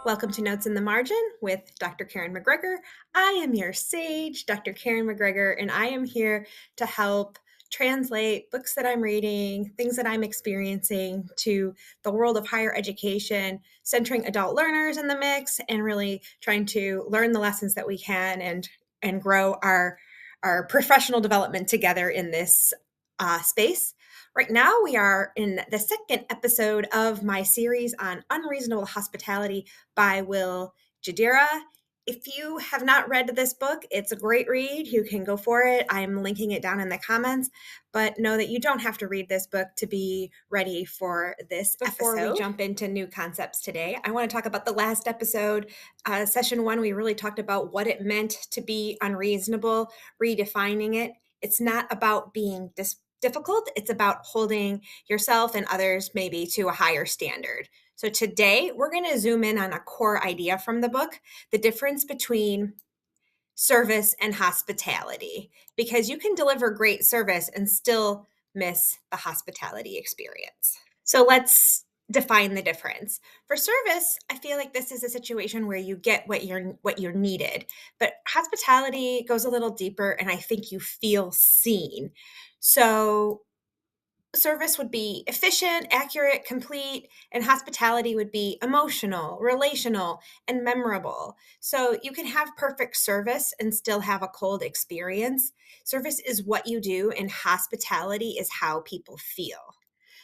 Welcome to Notes in the Margin with Dr. Karen McGregor. I am your sage, Dr. Karen McGregor, and I am here to help translate books that I'm reading, things that I'm experiencing to the world of higher education, centering adult learners in the mix, and really trying to learn the lessons that we can and grow our professional development together in this space. Right now, we are in the second episode of my series on Unreasonable Hospitality by Will Jadira. If you have not read this book, it's a great read. You can go for it. I'm linking it down in the comments, but know that you don't have to read this book to be ready for this Before episode. We jump into new concepts today, I want to talk about the last episode. Session 1, we really talked about what it meant to be unreasonable, redefining it. It's not about being difficult. It's about holding yourself and others maybe to a higher standard. So today we're going to zoom in on a core idea from the book, the difference between service and hospitality, because you can deliver great service and still miss the hospitality experience. So let's define the difference. For service, I feel like this is a situation where you get what you're needed, but hospitality goes a little deeper, and I think you feel seen. So service would be efficient, accurate, complete, and hospitality would be emotional, relational, and memorable. So you can have perfect service and still have a cold experience. Service is what you do, and hospitality is how people feel.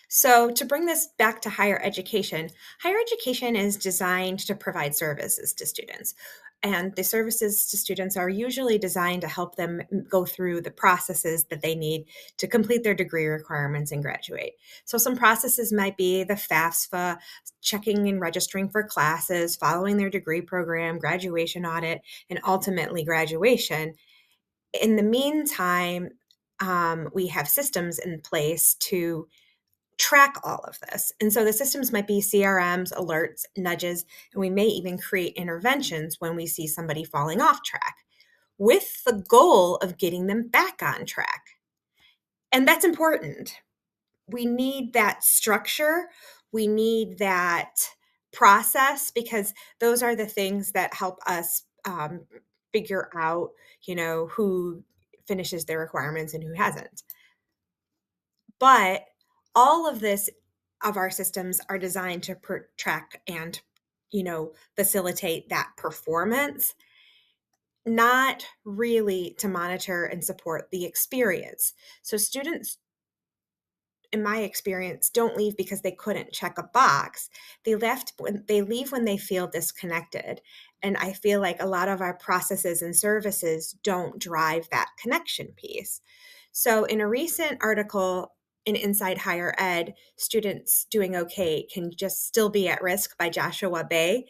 So, to bring this back to higher education is designed to provide services to students. And the services to students are usually designed to help them go through the processes that they need to complete their degree requirements and graduate. So, some processes might be the FAFSA, checking and registering for classes, following their degree program, graduation audit, and ultimately graduation. In the meantime, we have systems in place to track all of this. And so the systems might be CRMs, alerts, nudges, and we may even create interventions when we see somebody falling off track with the goal of getting them back on track. And that's important. We need that structure. We need that process, because those are the things that help us figure out, who finishes their requirements and who hasn't. But all of this of our systems are designed to track and, facilitate that performance, not really to monitor and support the experience. So students, in my experience, don't leave because they couldn't check a box. They leave when they feel disconnected. And I feel like a lot of our processes and services don't drive that connection piece. So in a recent article in Inside Higher Ed, Students Doing Okay Can Just Still Be at Risk by Joshua Bay,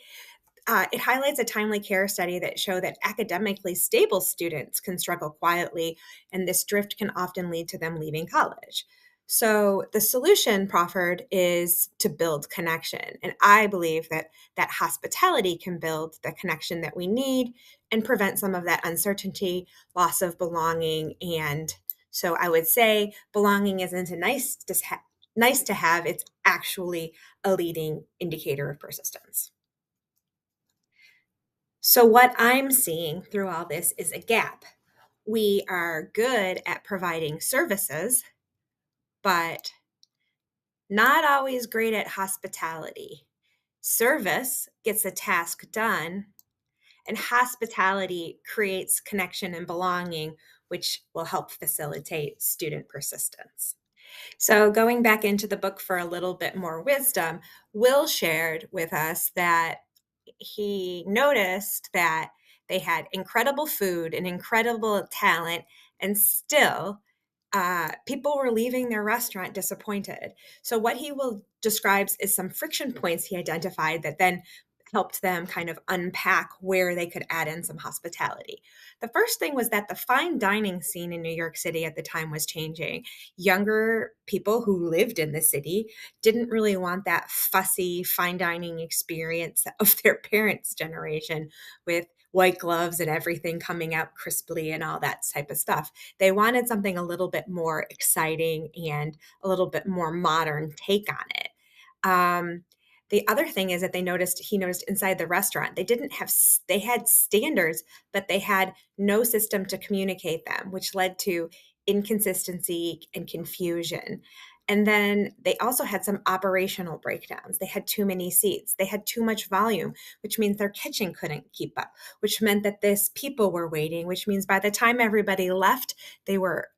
it highlights a timely care study that show that academically stable students can struggle quietly, and this drift can often lead to them leaving college. So the solution proffered is to build connection. And I believe that hospitality can build the connection that we need and prevent some of that uncertainty, loss of belonging. And so I would say belonging isn't nice to have, it's actually a leading indicator of persistence. So what I'm seeing through all this is a gap. We are good at providing services, but not always great at hospitality. Service gets a task done, and hospitality creates connection and belonging, which will help facilitate student persistence. So, going back into the book for a little bit more wisdom, Will shared with us that he noticed that they had incredible food and incredible talent, and still people were leaving their restaurant disappointed. So what he will describes is some friction points he identified that then helped them kind of unpack where they could add in some hospitality. The first thing was that the fine dining scene in New York City at the time was changing. Younger people who lived in the city didn't really want that fussy fine dining experience of their parents' generation with white gloves and everything coming out crisply and all that type of stuff. They wanted something a little bit more exciting and a little bit more modern take on it. The other thing is that he noticed inside the restaurant, they had standards, but they had no system to communicate them, which led to inconsistency and confusion. And then they also had some operational breakdowns. They had too many seats. They had too much volume, which means their kitchen couldn't keep up, which meant that this people were waiting, which means by the time everybody left, they were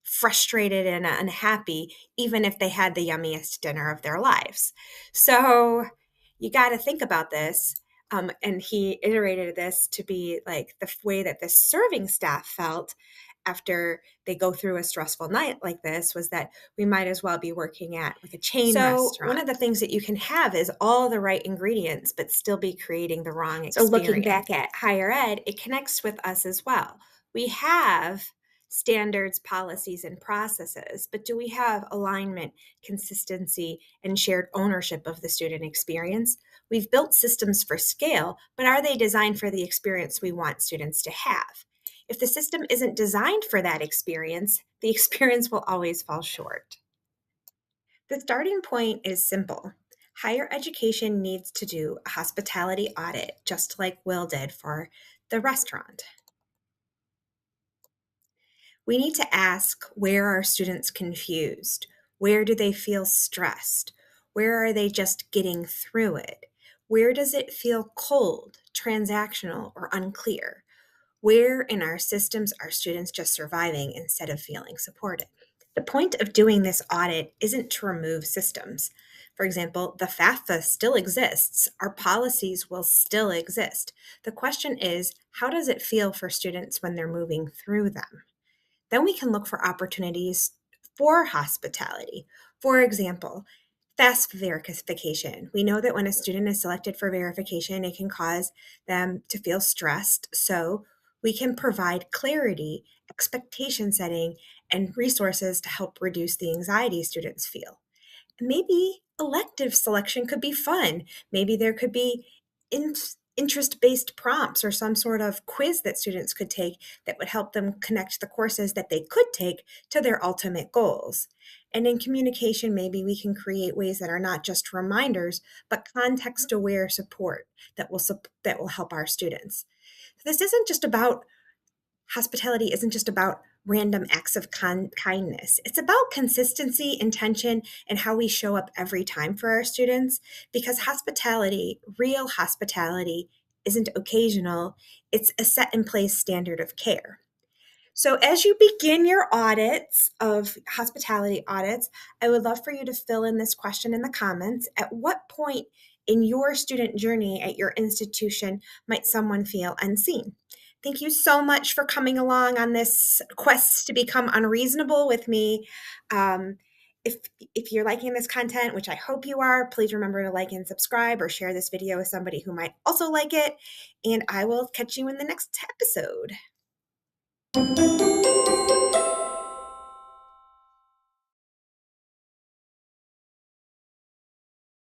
frustrated and unhappy, even if they had the yummiest dinner of their lives. So you got to think about this. And he iterated this to be like the way that the serving staff felt after they go through a stressful night like this was that we might as well be working at like a chain restaurant. So one of the things that you can have is all the right ingredients, but still be creating the wrong experience. So looking back at higher ed, it connects with us as well. We have standards, policies, and processes, but do we have alignment, consistency, and shared ownership of the student experience? We've built systems for scale, but are they designed for the experience we want students to have? If the system isn't designed for that experience, the experience will always fall short. The starting point is simple. Higher education needs to do a hospitality audit, just like Will did for the restaurant. We need to ask, where are students confused? Where do they feel stressed? Where are they just getting through it? Where does it feel cold, transactional, or unclear? Where in our systems are students just surviving instead of feeling supported? The point of doing this audit isn't to remove systems. For example, the FAFSA still exists. Our policies will still exist. The question is, how does it feel for students when they're moving through them? Then we can look for opportunities for hospitality. For example, FAFSA verification. We know that when a student is selected for verification, it can cause them to feel stressed. So we can provide clarity, expectation setting, and resources to help reduce the anxiety students feel. Maybe elective selection could be fun. Maybe there could be interest-based prompts or some sort of quiz that students could take that would help them connect the courses that they could take to their ultimate goals. And in communication, maybe we can create ways that are not just reminders, but context-aware support that will help our students. This isn't just about Hospitality isn't just about random acts of kindness. It's about consistency, intention, and how we show up every time for our students. Because hospitality, real hospitality, isn't occasional, it's a set in place standard of care. So, as you begin your audits of hospitality audits, I would love for you to fill in this question in the comments. At what point in your student journey at your institution might someone feel unseen? Thank you so much for coming along on this quest to become unreasonable with me. Um, if you're liking this content, which I hope you are, please remember to like and subscribe or share this video with somebody who might also like it. And I will catch you in the next episode.